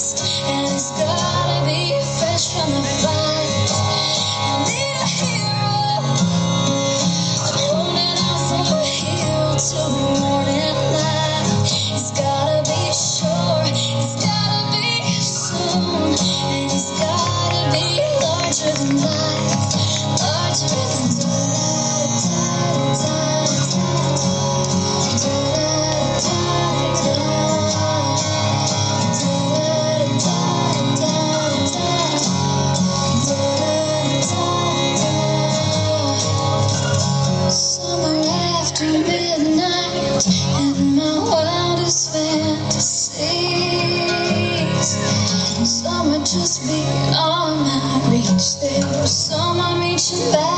and it's gotta be fresh from the fight. I need a hero, holding on from here till the morning light. It's gotta be sure, it's gotta be soon, and it's gotta be larger than life, larger than summer after midnight in my wildest fantasies. Some are just beyond my reach. There was some I'm reaching back.